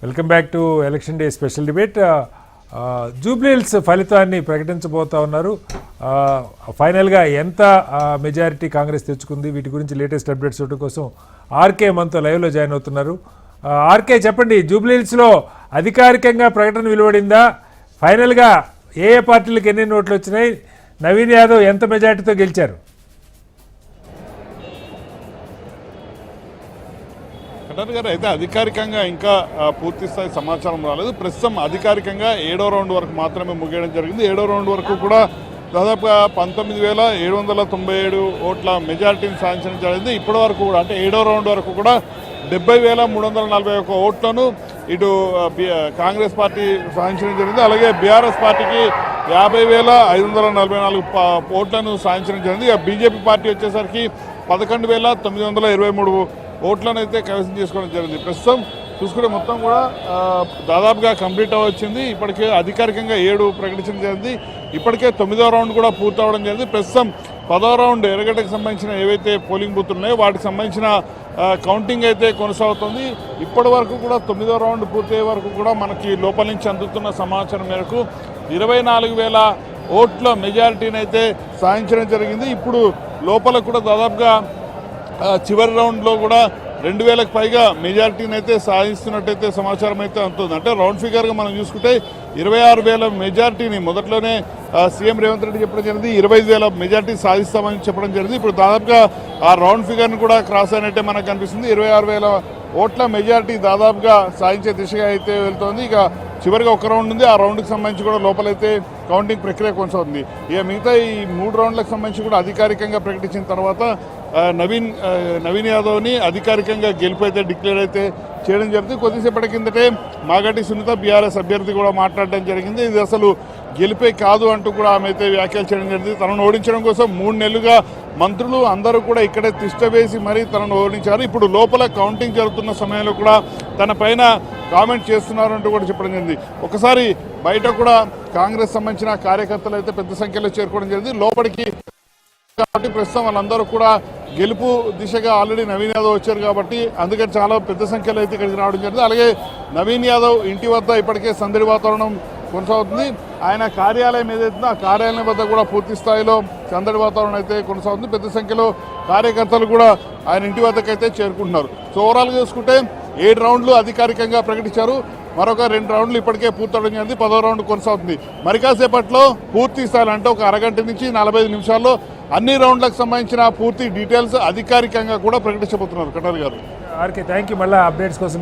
Welcome back to election day special debate. Jubilee Hills ఫలితాన్ని ప్రకటించబోతా ఉన్నారు. ఫైనల్గా ఎంత మెజారిటీ కాంగ్రెస్ తెచ్చుకుంది, వీటి గురించి లేటెస్ట్ అప్డేట్స్ ఇవ్వడం కోసం ఆర్కే మనతో లైవ్లో జాయిన్ అవుతున్నారు. ఆర్కే, చెప్పండి, జూబ్లీహిల్స్లో అధికారికంగా ప్రకటన వెలువడిందా? ఫైనల్గా ఏ పార్టీలకు ఎన్ని ఓట్లు వచ్చినాయి? నవీన్ యాదవ్ ఎంత మెజారిటీతో గెలిచారు? కటార్ గారు అయితే అధికారికంగా ఇంకా పూర్తి స్థాయి సమాచారం రాలేదు. ప్రస్తుతం అధికారికంగా 7వ రౌండ్ వరకు మాత్రమే ముగియడం జరిగింది. 7వ రౌండ్ వరకు కూడా దాదాపుగా 19,797 ఓట్ల మెజారిటీని సాధించడం జరిగింది. ఇప్పటి వరకు కూడా అంటే 7వ రౌండ్ వరకు కూడా 70,341 ఓట్లను ఇటు కాంగ్రెస్ పార్టీ సాధించడం జరిగింది. అలాగే బీఆర్ఎస్ పార్టీకి 50,544 ఓట్లను సాధించడం జరిగింది. బీజేపీ పార్టీ వచ్చేసరికి 11,923 ఓట్లను అయితే కైవసం చేసుకోవడం జరిగింది. ప్రస్తుతం చూసుకుంటే మొత్తం కూడా దాదాపుగా కంప్లీట్ అవ్వచ్చింది. ఇప్పటికే అధికారికంగా 7 ప్రకటించడం జరిగింది. ఇప్పటికే 9వ రౌండ్ కూడా పూర్తి అవ్వడం జరిగింది. ప్రస్తుతం 10వ రౌండ్ ఎర్రగడ్డకు సంబంధించిన ఏవైతే పోలింగ్ బూత్లు ఉన్నాయో వాటికి సంబంధించిన కౌంటింగ్ అయితే కొనసాగుతుంది. ఇప్పటి వరకు కూడా 9వ రౌండ్ పూర్తయ్యే వరకు కూడా మనకి లోపల నుంచి అందుతున్న సమాచారం మేరకు 24,000 ఓట్ల మెజారిటీని అయితే సాధించడం జరిగింది. ఇప్పుడు లోపల కూడా దాదాపుగా చివరి రౌండ్లో కూడా 2,000కు పైగా మెజారిటీని అయితే సాధిస్తున్నట్టయితే సమాచారం అయితే అందుతుంది. అంటే రౌండ్ ఫిగర్గా మనం చూసుకుంటే 26,000 మెజారిటీని మొదట్లోనే సీఎం రేవంత్ రెడ్డి చెప్పడం జరిగింది. 25,000 మెజారిటీ సాధిస్తామని చెప్పడం జరిగింది. ఇప్పుడు దాదాపుగా ఆ రౌండ్ ఫిగర్ని కూడా క్రాస్ అయినట్టే మనకు కనిపిస్తుంది. 26,000 ఓట్ల మెజారిటీ దాదాపుగా సాధించే దిశగా అయితే వెళ్తోంది. ఇక చివరిగా ఒక రౌండ్ ఉంది. ఆ రౌండ్కి సంబంధించి కూడా లోపలైతే కౌంటింగ్ ప్రక్రియ కొనసాగుతుంది. ఇక మిగతా ఈ 3 రౌండ్లకు సంబంధించి కూడా అధికారికంగా ప్రకటించిన తర్వాత నవీన్ యాదవ్ని అధికారికంగా గెలుపు అయితే డిక్లేర్ అయితే చేయడం జరుగుతుంది. కొద్దిసేపటి కిందటే మాగంటి సునీత బీఆర్ఎస్ అభ్యర్థి కూడా మాట్లాడడం జరిగింది. ఇది అసలు గెలిపే కాదు అంటూ కూడా ఆమె అయితే వ్యాఖ్యలు చేయడం జరిగింది. తనను ఓడించడం కోసం 3 నెలలుగా మంత్రులు అందరూ కూడా ఇక్కడే తిష్ట వేసి మరీ తనను ఓడించారు. ఇప్పుడు లోపల కౌంటింగ్ జరుగుతున్న సమయంలో కూడా తన పైన కామెంట్ చేస్తున్నారంటూ కూడా చెప్పడం జరిగింది. ఒకసారి బయట కూడా కాంగ్రెస్ సంబంధించిన కార్యకర్తలు అయితే పెద్ద సంఖ్యలో చేరుకోవడం జరిగింది లోపలికి. కాబట్టి ప్రస్తుతం వాళ్ళందరూ కూడా గెలుపు దిశగా ఆల్రెడీ నవీన్ యాదవ్ వచ్చారు కాబట్టి అందుకని చాలా పెద్ద సంఖ్యలో అయితే ఇక్కడికి రావడం జరిగింది. అలాగే నవీన్ యాదవ్ ఇంటి వద్ద ఇప్పటికే సందడి వాతావరణం కొనసాగుతుంది. ఆయన కార్యాలయం ఏదైతుందో ఆ కార్యాలయం వద్ద కూడా పూర్తి స్థాయిలో సందడి వాతావరణం అయితే కొనసాగుతుంది. పెద్ద సంఖ్యలో కార్యకర్తలు కూడా ఆయన ఇంటి వద్దకైతే చేరుకుంటున్నారు. సో ఓవరాల్గా చూసుకుంటే 7 రౌండ్లు అధికారికంగా ప్రకటించారు. మరొక 2 రౌండ్లు ఇప్పటికే పూర్తవడం జరిగింది. 10వ రౌండ్ కొనసాగుతుంది. మరి కాసేపట్లో పూర్తి స్థాయిలో అంటే ఒక అరగంట నుంచి 45 నిమిషాల్లో అన్ని రౌండ్లకు సంబంధించిన పూర్తి డీటెయిల్స్ అధికారికంగా కూడా ప్రకటించబోతున్నారు. కటార్ గారు, ఆర్కే, థ్యాంక్ యూ. మళ్ళీ అప్డేట్స్ కోసం